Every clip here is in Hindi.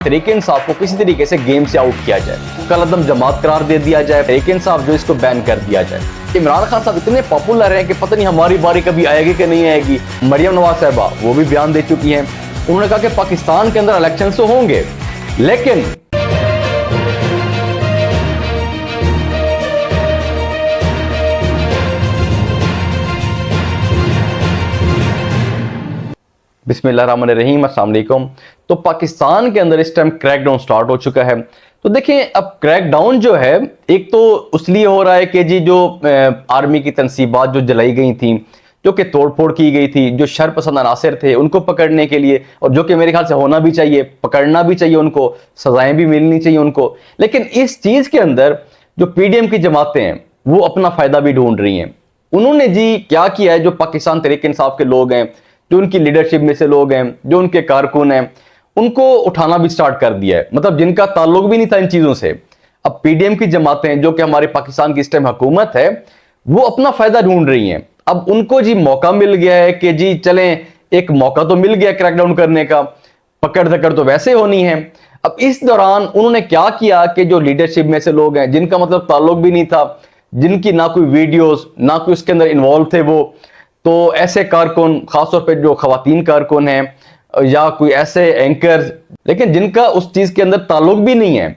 तहरीक इंसाफ को किसी तरीके से गेम से आउट किया जाए, कलअदम जमात करार दे दिया जाए, तहरीक इंसाफ जो इसको बैन कर दिया जाए। इमरान खान साहब इतने पॉपुलर हैं कि पता नहीं हमारी बारी कभी आएगी कि नहीं आएगी। मरियम नवाज साहबा वो भी बयान दे चुकी हैं, उन्होंने कहा कि पाकिस्तान के अंदर इलेक्शन तो होंगे लेकिन बिस्मिल्लाहिर्रहमानिर्रहीम, अस्सलाम वालेकुम। तो पाकिस्तान के अंदर इस टाइम क्रैकडाउन स्टार्ट हो चुका है। तो देखें, अब क्रैकडाउन जो है एक तो उसलिए हो रहा है कि जी जो आर्मी की तनसीबात जो जलाई गई थी, जो कि तोड़फोड़ की गई थी, जो शरपसंद अनासर थे उनको पकड़ने के लिए, और जो कि मेरे ख्याल से होना भी चाहिए, पकड़ना भी चाहिए उनको, सजाएं भी मिलनी चाहिए उनको। लेकिन इस चीज़ के अंदर जो पीडीएम की जमातें हैं वो अपना फ़ायदा भी ढूंढ रही हैं। उन्होंने जी क्या किया है, जो पाकिस्तान तहरीक इंसाफ के लोग हैं, जो उनकी लीडरशिप में से लोग हैं, जो उनके कारकुन हैं, उनको उठाना भी स्टार्ट कर दिया है, मतलब जिनका ताल्लुक भी नहीं था इन चीज़ों से। अब पीडीएम की जमातें जो कि हमारे पाकिस्तान की इस टाइम हुकूमत है वो अपना फ़ायदा ढूंढ रही हैं। अब उनको जी मौका मिल गया है कि जी चलें, एक मौका तो मिल गया क्रैकडाउन करने का, पकड़ धकड़ तो वैसे होनी है। अब इस दौरान उन्होंने क्या किया कि जो लीडरशिप में से लोग हैं, जिनका मतलब ताल्लुक भी नहीं था, जिनकी ना कोई वीडियोस ना कोई उसके अंदर इन्वॉल्व थे, वो तो ऐसे कारकुन, खासतौर पे जो खवातीन कारकुन हैं या कोई ऐसे एंकर्स, लेकिन जिनका उस चीज़ के अंदर ताल्लुक भी नहीं है,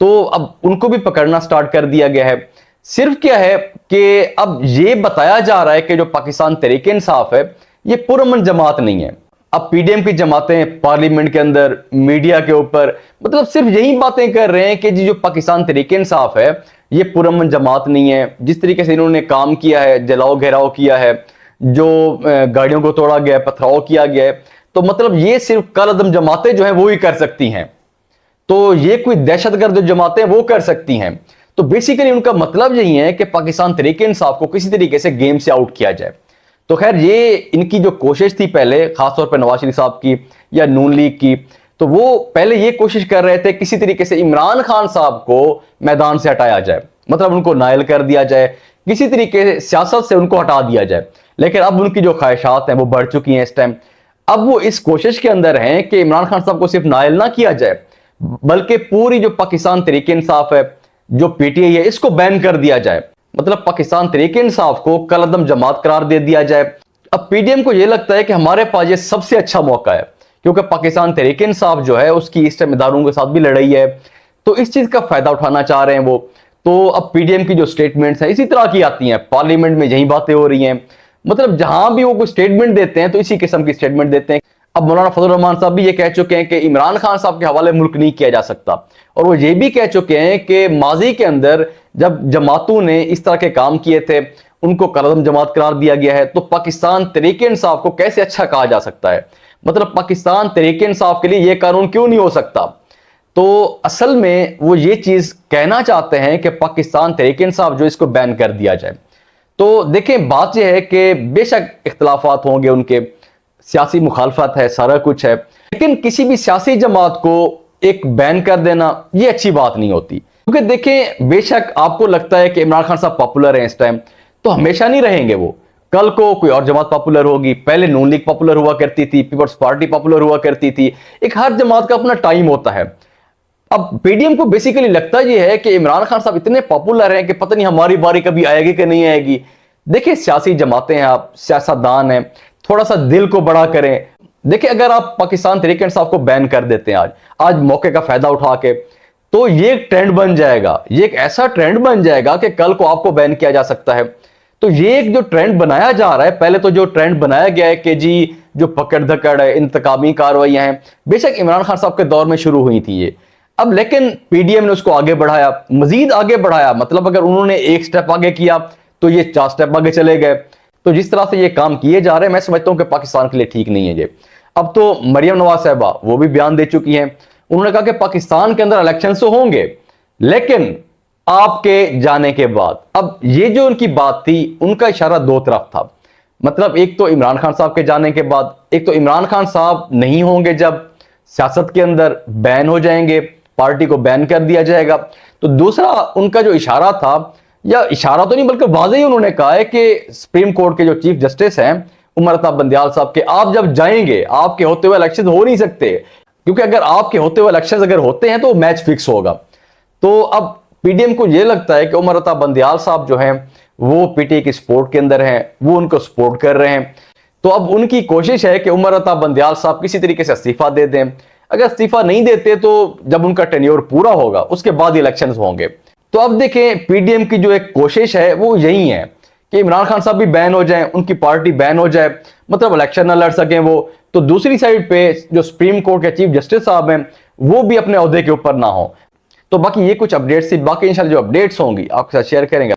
तो अब उनको भी पकड़ना स्टार्ट कर दिया गया है। सिर्फ क्या है कि अब ये बताया जा रहा है कि जो पाकिस्तान तहरीक इंसाफ है ये पुरअमन जमात नहीं है। अब पीडीएम की जमातें पार्लियामेंट के अंदर, मीडिया के ऊपर, मतलब सिर्फ यही बातें कर रहे हैं कि जी जो पाकिस्तान तहरीक इंसाफ है ये पुरअमन जमात नहीं है। जिस तरीके से इन्होंने काम किया है, जलाओ घेराव किया है, जो गाड़ियों को तोड़ा गया है, पथराव किया गया है, तो मतलब ये सिर्फ कलअदम जमातें जो हैं वो ही कर सकती हैं। तो ये कोई दहशतगर्द जमातें वो कर सकती हैं। तो बेसिकली उनका मतलब यही है कि पाकिस्तान तहरीक इंसाफ को किसी तरीके से गेम से आउट किया जाए। तो खैर ये इनकी जो कोशिश थी पहले, खासतौर पर नवाज शरीफ साहब की या नून लीग की, तो वो पहले ये कोशिश कर रहे थे किसी तरीके से इमरान खान साहब को मैदान से हटाया जाए, मतलब उनको नायल कर दिया जाए, किसी तरीके से सियासत से उनको हटा दिया जाए। लेकिन अब उनकी जो ख्वाहिशात हैं वो बढ़ चुकी हैं इस टाइम। अब वो इस कोशिश के अंदर हैं कि इमरान खान साहब को सिर्फ नायल ना किया जाए, बल्कि पूरी जो पाकिस्तान तहरीक इंसाफ है, जो पीटीआई है, इसको बैन कर दिया जाए। मतलब पाकिस्तान तहरीक इंसाफ को कलअदम जमात करार दे दिया जाए। अब पीडीएम को यह लगता है कि हमारे पास ये सबसे अच्छा मौका है, क्योंकि पाकिस्तान तहरीक इंसाफ जो है उसकी इस टाइम इदारों के साथ भी लड़ाई है, तो इस चीज का फायदा उठाना चाह रहे हैं वो। तो अब पीडीएम की जो स्टेटमेंट्स हैं इसी तरह की आती हैं, पार्लियामेंट में यही बातें हो रही हैं, मतलब जहां भी वो कोई स्टेटमेंट देते हैं तो इसी किस्म की स्टेटमेंट देते हैं। अब मौलाना फजल रहमान साहब भी ये कह चुके हैं कि इमरान खान साहब के हवाले मुल्क नहीं किया जा सकता, और वो ये भी कह चुके हैं कि माजी के अंदर जब जमातों ने इस तरह के काम किए थे उनको कलअदम जमात करार दिया गया है, तो पाकिस्तान तहरीक इंसाफ को कैसे अच्छा कहा जा सकता है, मतलब पाकिस्तान तहरीक इंसाफ के लिए यह कानून क्यों नहीं हो सकता। तो असल में वो ये चीज कहना चाहते हैं कि पाकिस्तान तहरीक इंसाफ जो इसको बैन कर दिया जाए। तो देखें, बात यह है कि बेशक इख्तलाफात होंगे, उनके सियासी मुखालफत है, सारा कुछ है, लेकिन किसी भी सियासी जमात को एक बैन कर देना ये अच्छी बात नहीं होती। क्योंकि देखें, बेशक आपको लगता है कि इमरान खान साहब पॉपुलर हैं इस टाइम, तो हमेशा नहीं रहेंगे वो, कल को कोई और जमात पॉपुलर होगी। पहले नून लीग पॉपुलर हुआ करती थी, पीपल्स पार्टी पॉपुलर हुआ करती थी, एक हर जमात का अपना टाइम होता है। अब पीडीएम को बेसिकली लगता यह है कि इमरान खान साहब इतने पॉपुलर हैं कि पता नहीं हमारी बारी कभी आएगी कि नहीं आएगी। देखिए, सियासी जमातें हैं, आप सियासतदान हैं, थोड़ा सा दिल को बड़ा करें। देखिए, अगर आप पाकिस्तान तहरीक इंसाफ को बैन कर देते हैं आज मौके का फायदा उठा के, तो ये एक ट्रेंड बन जाएगा, ये एक ऐसा ट्रेंड बन जाएगा कि कल को आपको बैन किया जा सकता है। तो ये एक जो ट्रेंड बनाया जा रहा है, पहले तो जो ट्रेंड बनाया गया है कि जी जो पकड़ धकड़ है, इंतकामी कार्रवाइयां हैं, बेशक इमरान खान साहब के दौर में शुरू हुई थी ये, अब लेकिन पीडीएम ने उसको आगे बढ़ाया, मजीद आगे बढ़ाया। मतलब अगर उन्होंने एक स्टेप आगे किया तो ये 4 स्टेप आगे चले गए। तो जिस तरह से ये काम किए जा रहे हैं, मैं समझता हूं कि पाकिस्तान के लिए ठीक नहीं है ये। अब तो मरियम नवाज साहबा वो भी बयान दे चुकी हैं, उन्होंने कहा कि पाकिस्तान के अंदर इलेक्शन तो होंगे लेकिन आपके जाने के बाद। अब ये जो उनकी बात थी, उनका इशारा दो तरफ था, मतलब एक तो इमरान खान साहब के जाने के बाद, एक तो इमरान खान साहब नहीं होंगे जब सियासत के अंदर बैन हो जाएंगे, पार्टी को बैन कर दिया जाएगा। तो दूसरा उनका जो इशारा था, या इशारा तो नहीं बल्कि वाज़ेह ही उन्होंने कहा है कि सुप्रीम कोर्ट के जो चीफ जस्टिस हैं उमर अता बंदयाल साहब के, आप जब जाएंगे, आपके होते हुए इलेक्शन हो नहीं सकते, क्योंकि अगर आपके होते हुए इलेक्शन अगर होते हैं तो मैच फिक्स होगा। तो अब पीडीएम को यह लगता है कि उमर अता बंदियाल साहब जो हैं वो पीटीआई की सपोर्ट के अंदर हैं, वो उनको सपोर्ट कर रहे हैं। तो अब उनकी कोशिश है कि उमर अता बंदियाल साहब किसी तरीके से इस्तीफा दे दें। अगर इस्तीफा नहीं देते तो जब उनका टेन्योर पूरा होगा उसके बाद इलेक्शंस होंगे। तो अब देखें पीडीएम की जो एक कोशिश है वो यही है कि इमरान खान साहब भी बैन हो जाएं, उनकी पार्टी बैन हो जाए, मतलब इलेक्शन ना लड़ सकें वो। तो दूसरी साइड पे जो सुप्रीम कोर्ट के चीफ जस्टिस साहब हैं वो भी अपने ओहदे के ऊपर ना हो। तो बाकी ये कुछ अपडेट्स थी, बाकी इंशाल्लाह जो अपडेट्स होंगी आपके साथ शेयर करेंगे।